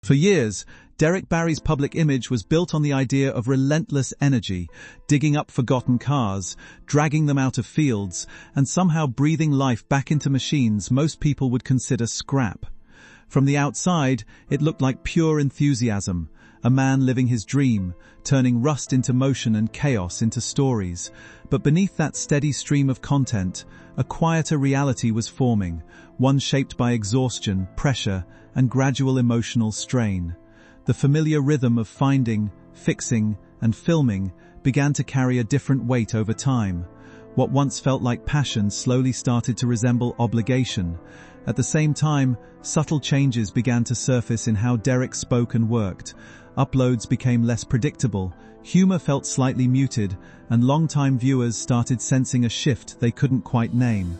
For years, Derek Barry's public image was built on the idea of relentless energy, digging up forgotten cars, dragging them out of fields, and somehow breathing life back into machines most people would consider scrap. From the outside, it looked like pure enthusiasm, a man living his dream, turning rust into motion and chaos into stories. But beneath that steady stream of content, a quieter reality was forming, one shaped by exhaustion, pressure, and gradual emotional strain. The familiar rhythm of finding, fixing, and filming began to carry a different weight over time. What once felt like passion slowly started to resemble obligation. At the same time, subtle changes began to surface in how Derek spoke and worked. Uploads became less predictable, humor felt slightly muted, and long-time viewers started sensing a shift they couldn't quite name.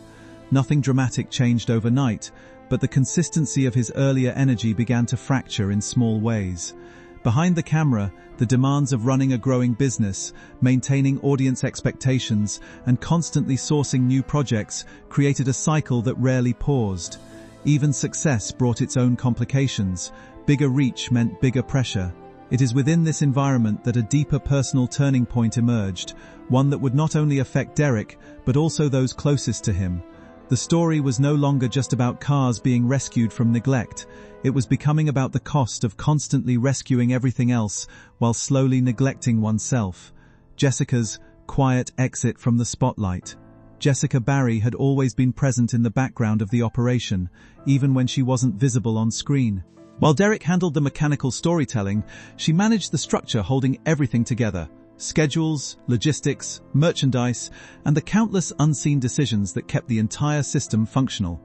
Nothing dramatic changed overnight, but the consistency of his earlier energy began to fracture in small ways. Behind the camera, the demands of running a growing business, maintaining audience expectations, and constantly sourcing new projects created a cycle that rarely paused. Even success brought its own complications. Bigger reach meant bigger pressure. It is within this environment that a deeper personal turning point emerged, one that would not only affect Derek, but also those closest to him. The story was no longer just about cars being rescued from neglect. It was becoming about the cost of constantly rescuing everything else while slowly neglecting oneself. Jessica's quiet exit from the spotlight. Jessica Barry had always been present in the background of the operation, even when she wasn't visible on screen. While Derek handled the mechanical storytelling, she managed the structure holding everything together. Schedules, logistics, merchandise, and the countless unseen decisions that kept the entire system functional.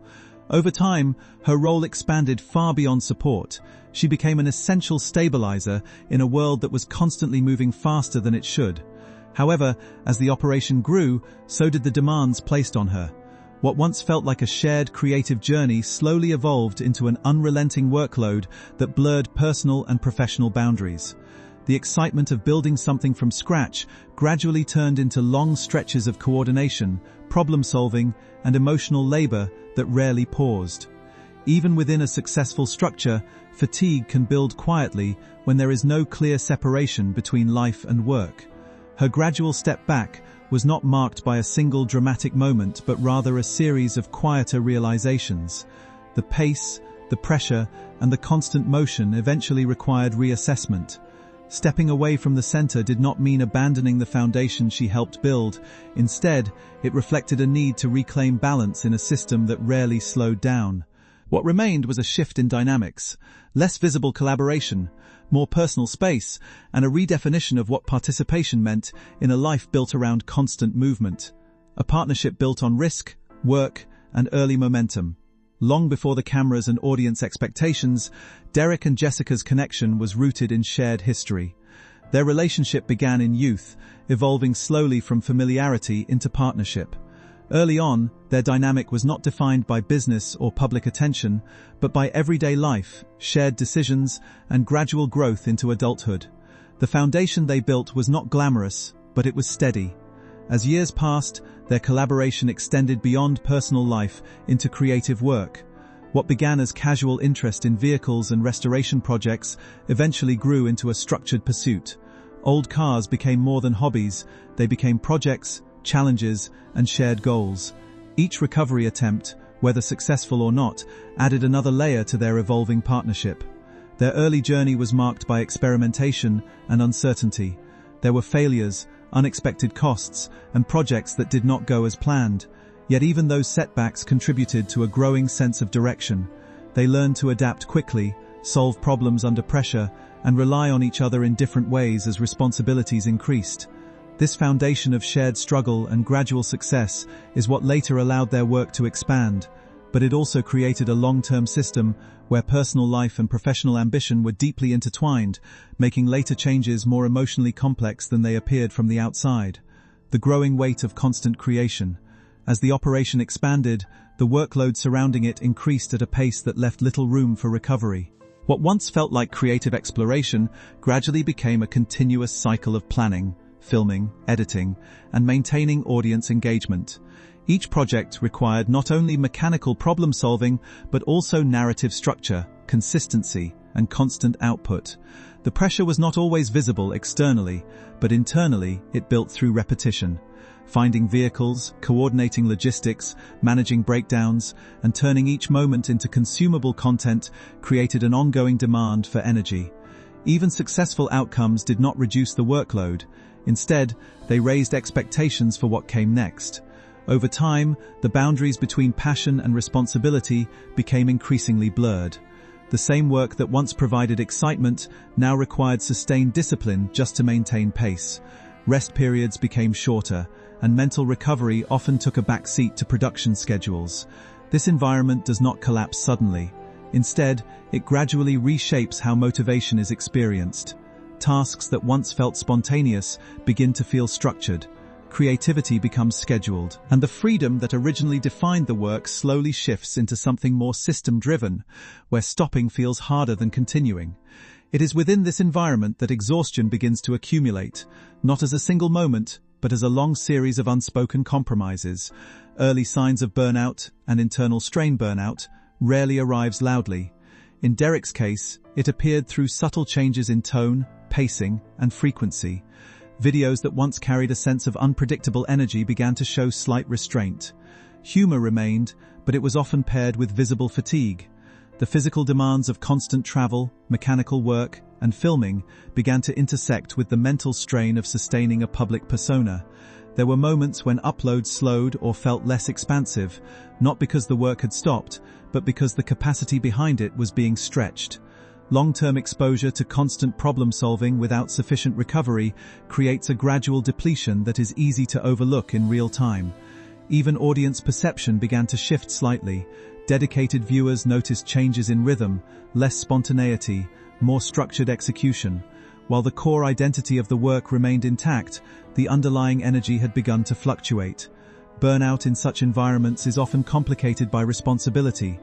Over time, her role expanded far beyond support. She became an essential stabilizer in a world that was constantly moving faster than it should. However, as the operation grew, so did the demands placed on her. What once felt like a shared creative journey slowly evolved into an unrelenting workload that blurred personal and professional boundaries. The excitement of building something from scratch gradually turned into long stretches of coordination, problem-solving, and emotional labor that rarely paused. Even within a successful structure, fatigue can build quietly when there is no clear separation between life and work. Her gradual step back was not marked by a single dramatic moment, but rather a series of quieter realizations. The pace, the pressure, and the constant motion eventually required reassessment. Stepping away from the center did not mean abandoning the foundation she helped build. Instead, it reflected a need to reclaim balance in a system that rarely slowed down. What remained was a shift in dynamics, less visible collaboration, more personal space, and a redefinition of what participation meant in a life built around constant movement. A partnership built on risk, work, and early momentum. Long before the cameras and audience expectations, Derek and Jessica's connection was rooted in shared history. Their relationship began in youth, evolving slowly from familiarity into partnership. Early on, their dynamic was not defined by business or public attention, but by everyday life, shared decisions, and gradual growth into adulthood. The foundation they built was not glamorous, but it was steady. As years passed, their collaboration extended beyond personal life into creative work. What began as casual interest in vehicles and restoration projects eventually grew into a structured pursuit. Old cars became more than hobbies, they became projects, challenges, and shared goals. Each recovery attempt, whether successful or not, added another layer to their evolving partnership. Their early journey was marked by experimentation and uncertainty. There were failures, unexpected costs, and projects that did not go as planned. Yet even those setbacks contributed to a growing sense of direction. They learned to adapt quickly, solve problems under pressure, and rely on each other in different ways as responsibilities increased. This foundation of shared struggle and gradual success is what later allowed their work to expand, but it also created a long-term system where personal life and professional ambition were deeply intertwined, making later changes more emotionally complex than they appeared from the outside. The growing weight of constant creation. As the operation expanded, the workload surrounding it increased at a pace that left little room for recovery. What once felt like creative exploration gradually became a continuous cycle of planning, filming, editing, and maintaining audience engagement. Each project required not only mechanical problem-solving, but also narrative structure, consistency, and constant output. The pressure was not always visible externally, but internally it built through repetition. Finding vehicles, coordinating logistics, managing breakdowns, and turning each moment into consumable content created an ongoing demand for energy. Even successful outcomes did not reduce the workload. Instead, they raised expectations for what came next. Over time, the boundaries between passion and responsibility became increasingly blurred. The same work that once provided excitement now required sustained discipline just to maintain pace. Rest periods became shorter, and mental recovery often took a back seat to production schedules. This environment does not collapse suddenly. Instead, it gradually reshapes how motivation is experienced. Tasks that once felt spontaneous begin to feel structured. Creativity becomes scheduled, and the freedom that originally defined the work slowly shifts into something more system-driven, where stopping feels harder than continuing. It is within this environment that exhaustion begins to accumulate, not as a single moment, but as a long series of unspoken compromises. Early signs of burnout and internal strain burnout rarely arrives loudly. In Derek's case, it appeared through subtle changes in tone, pacing, and frequency. Videos that once carried a sense of unpredictable energy began to show slight restraint. Humor remained, but it was often paired with visible fatigue. The physical demands of constant travel, mechanical work, and filming began to intersect with the mental strain of sustaining a public persona. There were moments when uploads slowed or felt less expansive, not because the work had stopped, but because the capacity behind it was being stretched. Long-term exposure to constant problem-solving without sufficient recovery creates a gradual depletion that is easy to overlook in real time. Even audience perception began to shift slightly. Dedicated viewers noticed changes in rhythm, less spontaneity, more structured execution. While the core identity of the work remained intact, the underlying energy had begun to fluctuate. Burnout in such environments is often complicated by responsibility.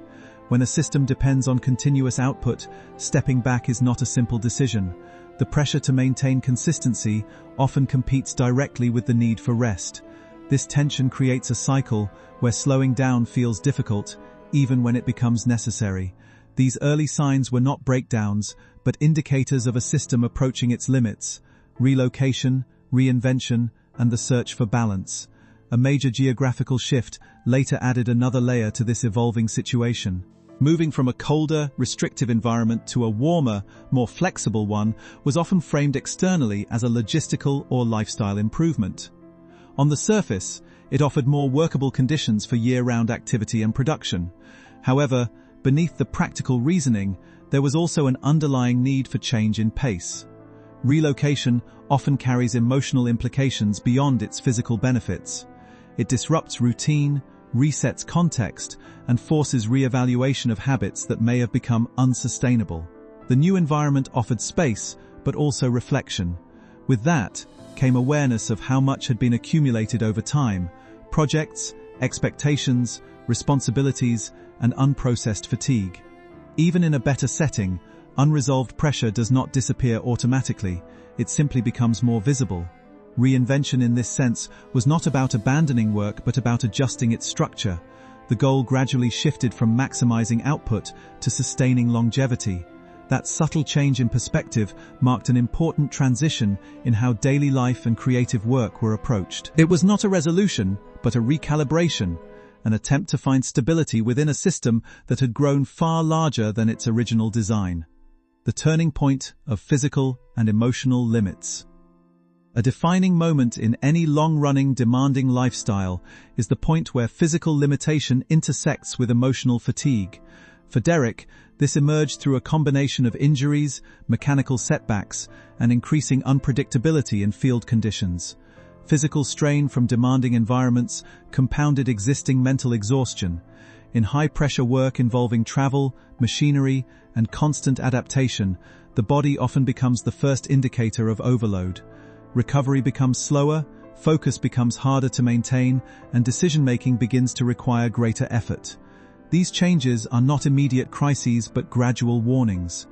When a system depends on continuous output, stepping back is not a simple decision. The pressure to maintain consistency often competes directly with the need for rest. This tension creates a cycle where slowing down feels difficult, even when it becomes necessary. These early signs were not breakdowns, but indicators of a system approaching its limits. Relocation, reinvention, and the search for balance. A major geographical shift later added another layer to this evolving situation. Moving from a colder, restrictive environment to a warmer, more flexible one was often framed externally as a logistical or lifestyle improvement. On the surface, it offered more workable conditions for year-round activity and production. However, beneath the practical reasoning, there was also an underlying need for change in pace. Relocation often carries emotional implications beyond its physical benefits. It disrupts routine, resets context, and forces re-evaluation of habits that may have become unsustainable. The new environment offered space, but also reflection. With that came awareness of how much had been accumulated over time: projects, expectations, responsibilities, and unprocessed fatigue. Even in a better setting, unresolved pressure does not disappear automatically, it simply becomes more visible. Reinvention in this sense was not about abandoning work but about adjusting its structure. The goal gradually shifted from maximizing output to sustaining longevity. That subtle change in perspective marked an important transition in how daily life and creative work were approached. It was not a resolution, but a recalibration, an attempt to find stability within a system that had grown far larger than its original design. The turning point of physical and emotional limits. A defining moment in any long-running, demanding lifestyle is the point where physical limitation intersects with emotional fatigue. For Derek, this emerged through a combination of injuries, mechanical setbacks, and increasing unpredictability in field conditions. Physical strain from demanding environments compounded existing mental exhaustion. In high-pressure work involving travel, machinery, and constant adaptation, the body often becomes the first indicator of overload. Recovery becomes slower, focus becomes harder to maintain, and decision-making begins to require greater effort. These changes are not immediate crises but gradual warnings.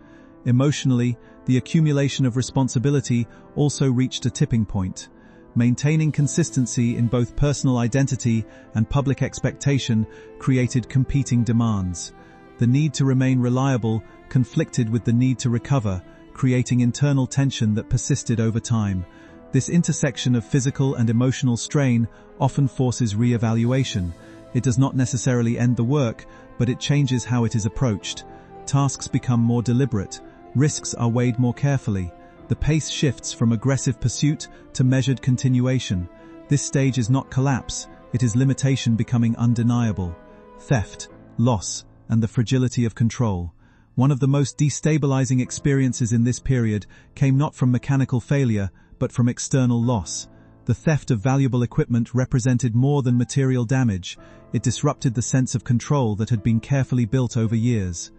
Emotionally, the accumulation of responsibility also reached a tipping point. Maintaining consistency in both personal identity and public expectation created competing demands. The need to remain reliable conflicted with the need to recover, creating internal tension that persisted over time. This intersection of physical and emotional strain often forces re-evaluation. It does not necessarily end the work, but it changes how it is approached. Tasks become more deliberate, risks are weighed more carefully. The pace shifts from aggressive pursuit to measured continuation. This stage is not collapse, it is limitation becoming undeniable. Theft, loss, and the fragility of control. One of the most destabilizing experiences in this period came not from mechanical failure, but from external loss. The theft of valuable equipment represented more than material damage. It disrupted the sense of control that had been carefully built over years.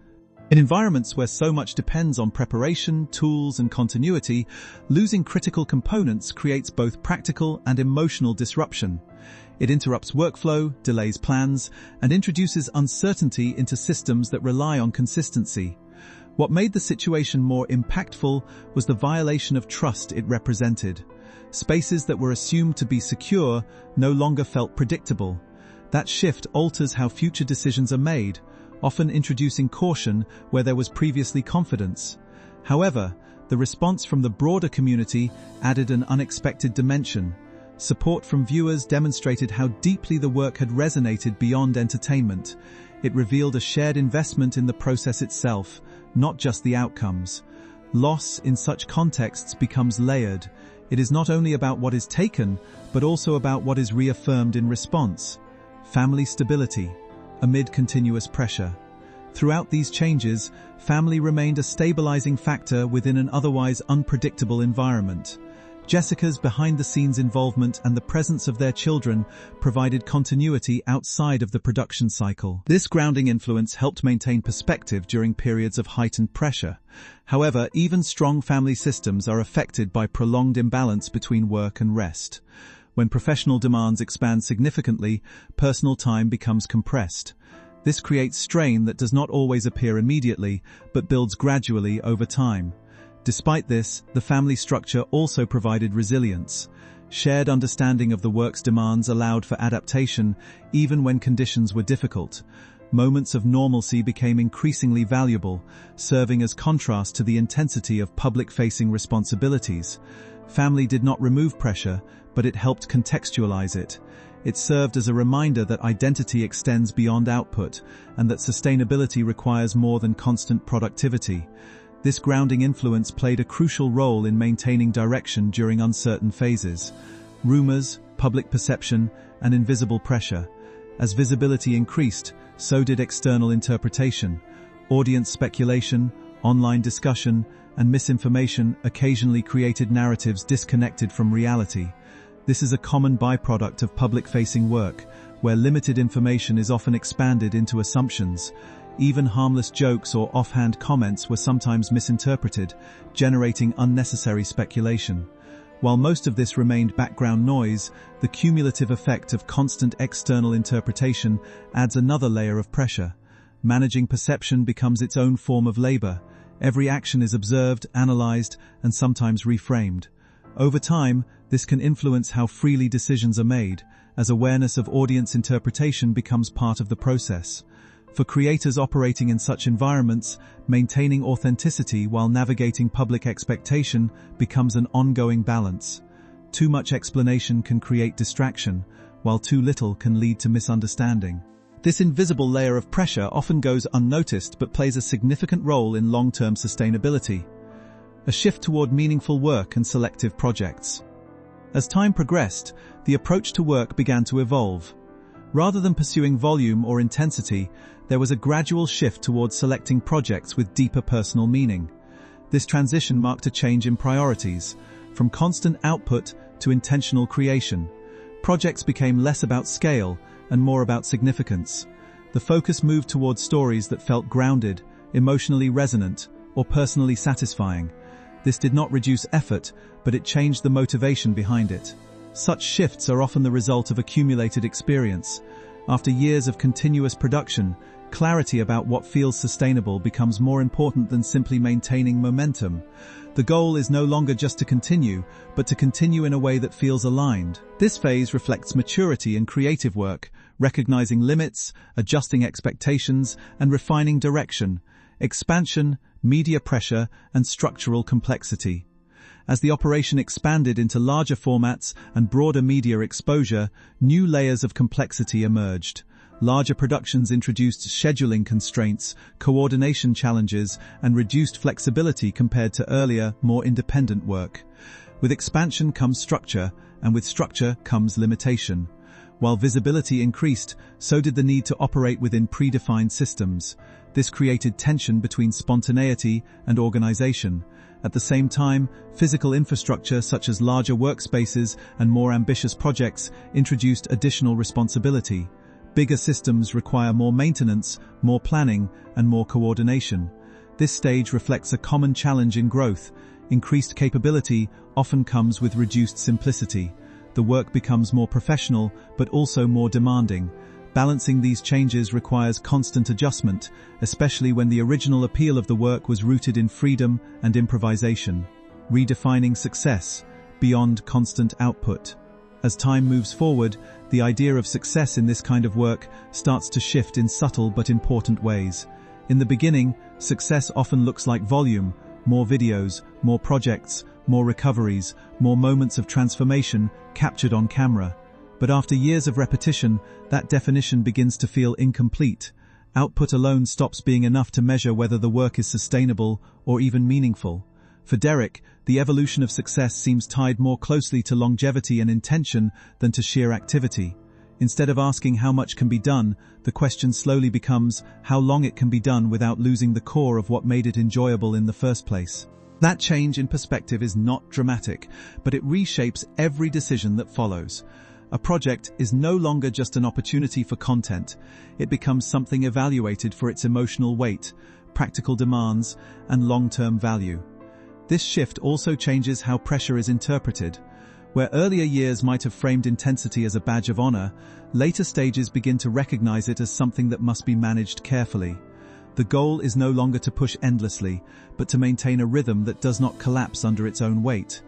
In environments where so much depends on preparation, tools, and continuity, losing critical components creates both practical and emotional disruption. It interrupts workflow, delays plans, and introduces uncertainty into systems that rely on consistency. What made the situation more impactful was the violation of trust it represented. Spaces that were assumed to be secure no longer felt predictable. That shift alters how future decisions are made, often introducing caution where there was previously confidence. However, the response from the broader community added an unexpected dimension. Support from viewers demonstrated how deeply the work had resonated beyond entertainment. It revealed a shared investment in the process itself, not just the outcomes. Loss in such contexts becomes layered. It is not only about what is taken, but also about what is reaffirmed in response. Family stability, amid continuous pressure. Throughout these changes, family remained a stabilizing factor within an otherwise unpredictable environment. Jessica's behind-the-scenes involvement and the presence of their children provided continuity outside of the production cycle. This grounding influence helped maintain perspective during periods of heightened pressure. However, even strong family systems are affected by prolonged imbalance between work and rest. When professional demands expand significantly, personal time becomes compressed. This creates strain that does not always appear immediately, but builds gradually over time. Despite this, the family structure also provided resilience. Shared understanding of the work's demands allowed for adaptation, even when conditions were difficult. Moments of normalcy became increasingly valuable, serving as contrast to the intensity of public-facing responsibilities. Family did not remove pressure, but it helped contextualize it. It served as a reminder that identity extends beyond output, and that sustainability requires more than constant productivity. This grounding influence played a crucial role in maintaining direction during uncertain phases. Rumors, public perception, and invisible pressure. As visibility increased, so did external interpretation. Audience speculation, online discussion, and misinformation occasionally created narratives disconnected from reality. This is a common byproduct of public-facing work, where limited information is often expanded into assumptions. Even harmless jokes or offhand comments were sometimes misinterpreted, generating unnecessary speculation. While most of this remained background noise, the cumulative effect of constant external interpretation adds another layer of pressure. Managing perception becomes its own form of labor. Every action is observed, analyzed, and sometimes reframed. Over time, this can influence how freely decisions are made, as awareness of audience interpretation becomes part of the process. For creators operating in such environments, maintaining authenticity while navigating public expectation becomes an ongoing balance. Too much explanation can create distraction, while too little can lead to misunderstanding. This invisible layer of pressure often goes unnoticed but plays a significant role in long-term sustainability. A shift toward meaningful work and selective projects. As time progressed, the approach to work began to evolve. Rather than pursuing volume or intensity, there was a gradual shift towards selecting projects with deeper personal meaning. This transition marked a change in priorities, from constant output to intentional creation. Projects became less about scale and more about significance. The focus moved towards stories that felt grounded, emotionally resonant, or personally satisfying. This did not reduce effort, but it changed the motivation behind it. Such shifts are often the result of accumulated experience. After years of continuous production, clarity about what feels sustainable becomes more important than simply maintaining momentum. The goal is no longer just to continue, but to continue in a way that feels aligned. This phase reflects maturity in creative work, recognizing limits, adjusting expectations, and refining direction, expansion, media pressure, and structural complexity. As the operation expanded into larger formats and broader media exposure, new layers of complexity emerged. Larger productions introduced scheduling constraints, coordination challenges, and reduced flexibility compared to earlier, more independent work. With expansion comes structure, and with structure comes limitation. While visibility increased, so did the need to operate within predefined systems. This created tension between spontaneity and organization. At the same time, physical infrastructure such as larger workspaces and more ambitious projects introduced additional responsibility. Bigger systems require more maintenance, more planning, and more coordination. This stage reflects a common challenge in growth. Increased capability often comes with reduced simplicity. The work becomes more professional, but also more demanding. Balancing these changes requires constant adjustment, especially when the original appeal of the work was rooted in freedom and improvisation. Redefining success beyond constant output. As time moves forward, the idea of success in this kind of work starts to shift in subtle but important ways. In the beginning, success often looks like volume, more videos, more projects, more recoveries, more moments of transformation captured on camera. But after years of repetition, that definition begins to feel incomplete. Output alone stops being enough to measure whether the work is sustainable or even meaningful. For Derek, the evolution of success seems tied more closely to longevity and intention than to sheer activity. Instead of asking how much can be done, the question slowly becomes how long it can be done without losing the core of what made it enjoyable in the first place. That change in perspective is not dramatic, but it reshapes every decision that follows. A project is no longer just an opportunity for content. It becomes something evaluated for its emotional weight, practical demands, and long-term value. This shift also changes how pressure is interpreted. Where earlier years might have framed intensity as a badge of honor, later stages begin to recognize it as something that must be managed carefully. The goal is no longer to push endlessly, but to maintain a rhythm that does not collapse under its own weight.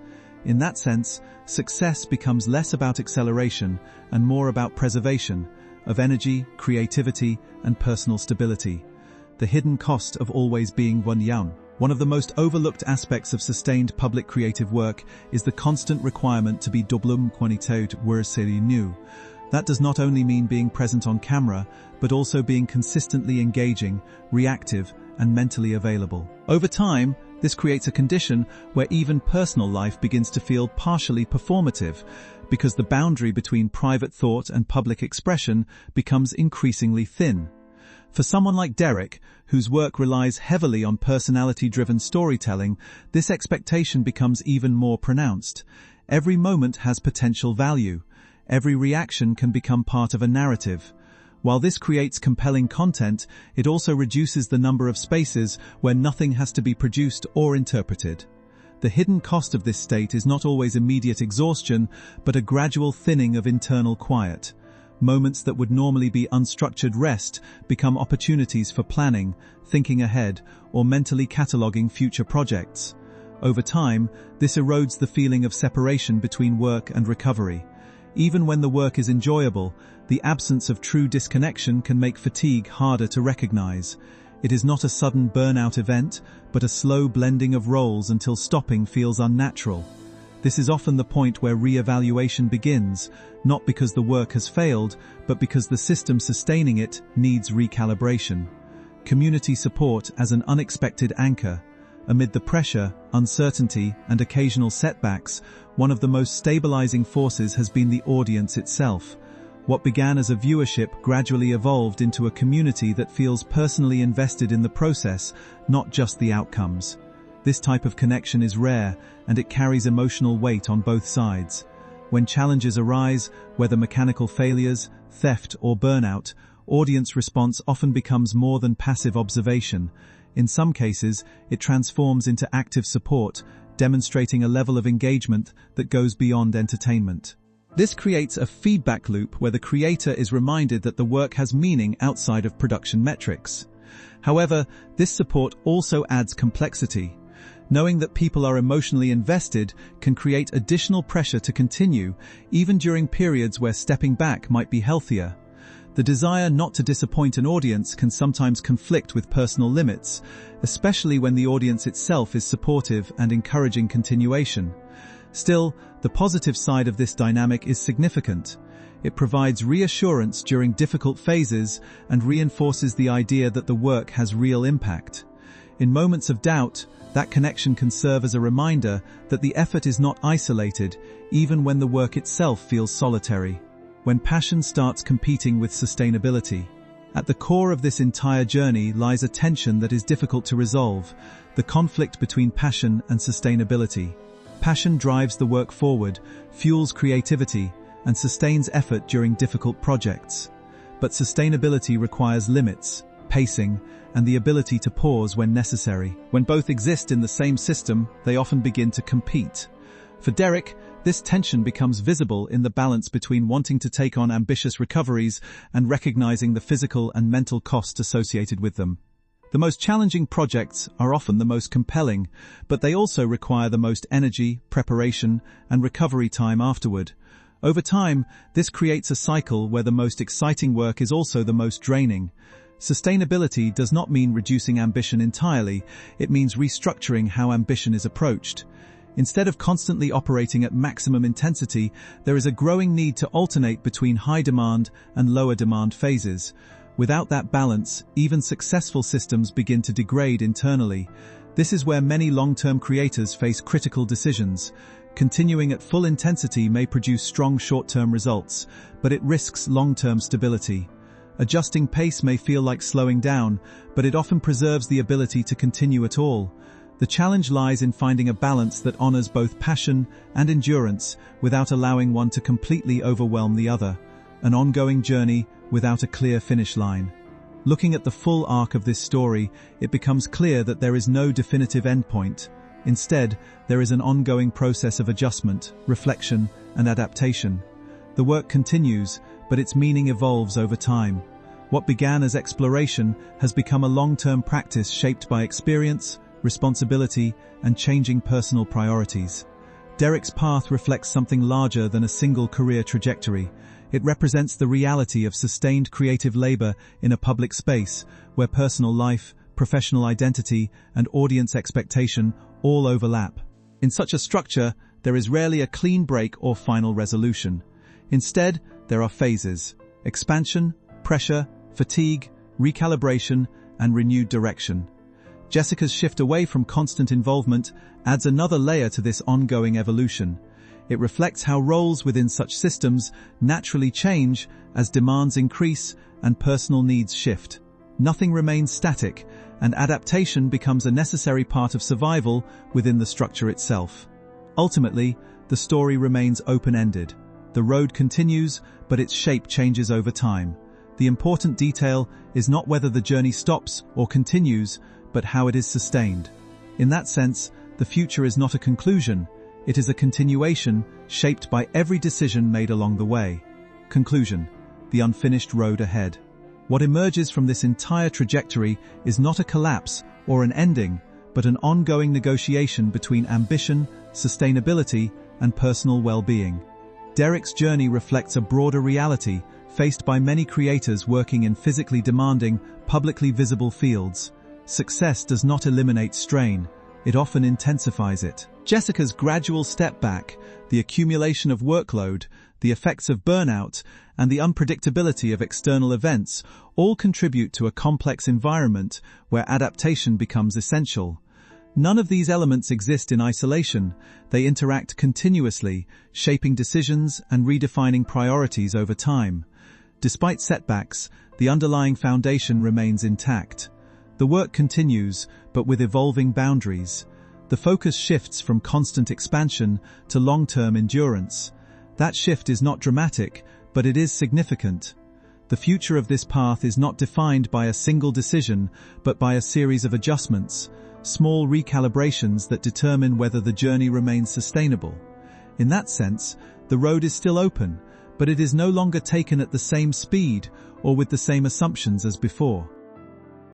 In that sense, success becomes less about acceleration and more about preservation of energy, creativity, and personal stability. The hidden cost of always being one. One of the most overlooked aspects of sustained public creative work is the constant requirement to be dublum quantiteit new. That does not only mean being present on camera, but also being consistently engaging, reactive, and mentally available. Over time, this creates a condition where even personal life begins to feel partially performative, because the boundary between private thought and public expression becomes increasingly thin. For someone like Derek, whose work relies heavily on personality-driven storytelling, this expectation becomes even more pronounced. Every moment has potential value. Every reaction can become part of a narrative. While this creates compelling content, it also reduces the number of spaces where nothing has to be produced or interpreted. The hidden cost of this state is not always immediate exhaustion, but a gradual thinning of internal quiet. Moments that would normally be unstructured rest become opportunities for planning, thinking ahead, or mentally cataloging future projects. Over time, this erodes the feeling of separation between work and recovery. Even when the work is enjoyable, the absence of true disconnection can make fatigue harder to recognize. It is not a sudden burnout event, but a slow blending of roles until stopping feels unnatural. This is often the point where re-evaluation begins, not because the work has failed, but because the system sustaining it needs recalibration. Community support as an unexpected anchor. Amid the pressure, uncertainty, and occasional setbacks, one of the most stabilizing forces has been the audience itself. What began as a viewership gradually evolved into a community that feels personally invested in the process, not just the outcomes. This type of connection is rare, and it carries emotional weight on both sides. When challenges arise, whether mechanical failures, theft, or burnout, audience response often becomes more than passive observation. In some cases, it transforms into active support, demonstrating a level of engagement that goes beyond entertainment. This creates a feedback loop where the creator is reminded that the work has meaning outside of production metrics. However, this support also adds complexity. Knowing that people are emotionally invested can create additional pressure to continue, even during periods where stepping back might be healthier. The desire not to disappoint an audience can sometimes conflict with personal limits, especially when the audience itself is supportive and encouraging continuation. Still, the positive side of this dynamic is significant. It provides reassurance during difficult phases and reinforces the idea that the work has real impact. In moments of doubt, that connection can serve as a reminder that the effort is not isolated, even when the work itself feels solitary. When passion starts competing with sustainability. At the core of this entire journey lies a tension that is difficult to resolve, the conflict between passion and sustainability. Passion drives the work forward, fuels creativity, and sustains effort during difficult projects. But sustainability requires limits, pacing, and the ability to pause when necessary. When both exist in the same system, they often begin to compete. For Derek, this tension becomes visible in the balance between wanting to take on ambitious recoveries and recognizing the physical and mental costs associated with them. The most challenging projects are often the most compelling, but they also require the most energy, preparation, and recovery time afterward. Over time, this creates a cycle where the most exciting work is also the most draining. Sustainability does not mean reducing ambition entirely, it means restructuring how ambition is approached. Instead of constantly operating at maximum intensity, there is a growing need to alternate between high demand and lower demand phases. Without that balance, even successful systems begin to degrade internally. This is where many long-term creators face critical decisions. Continuing at full intensity may produce strong short-term results, but it risks long-term stability. Adjusting pace may feel like slowing down, but it often preserves the ability to continue at all. The challenge lies in finding a balance that honors both passion and endurance without allowing one to completely overwhelm the other. An ongoing journey without a clear finish line. Looking at the full arc of this story, it becomes clear that there is no definitive endpoint. Instead, there is an ongoing process of adjustment, reflection, and adaptation. The work continues, but its meaning evolves over time. What began as exploration has become a long-term practice shaped by experience, responsibility, and changing personal priorities. Derek's path reflects something larger than a single career trajectory. It represents the reality of sustained creative labor in a public space, where personal life, professional identity, and audience expectation all overlap. In such a structure, there is rarely a clean break or final resolution. Instead, there are phases: expansion, pressure, fatigue, recalibration, and renewed direction. Jessica's shift away from constant involvement adds another layer to this ongoing evolution. It reflects how roles within such systems naturally change as demands increase and personal needs shift. Nothing remains static, and adaptation becomes a necessary part of survival within the structure itself. Ultimately, the story remains open-ended. The road continues, but its shape changes over time. The important detail is not whether the journey stops or continues, but how it is sustained. In that sense, the future is not a conclusion, it is a continuation shaped by every decision made along the way. Conclusion: the unfinished road ahead. What emerges from this entire trajectory is not a collapse or an ending, but an ongoing negotiation between ambition, sustainability, and personal well-being. Derek's journey reflects a broader reality faced by many creators working in physically demanding, publicly visible fields. Success does not eliminate strain, it often intensifies it. Jessica's gradual step back, the accumulation of workload, the effects of burnout, and the unpredictability of external events all contribute to a complex environment where adaptation becomes essential. None of these elements exist in isolation. They interact continuously, shaping decisions and redefining priorities over time. Despite setbacks, the underlying foundation remains intact. The work continues, but with evolving boundaries. The focus shifts from constant expansion to long-term endurance. That shift is not dramatic, but it is significant. The future of this path is not defined by a single decision, but by a series of adjustments, small recalibrations that determine whether the journey remains sustainable. In that sense, the road is still open, but it is no longer taken at the same speed or with the same assumptions as before.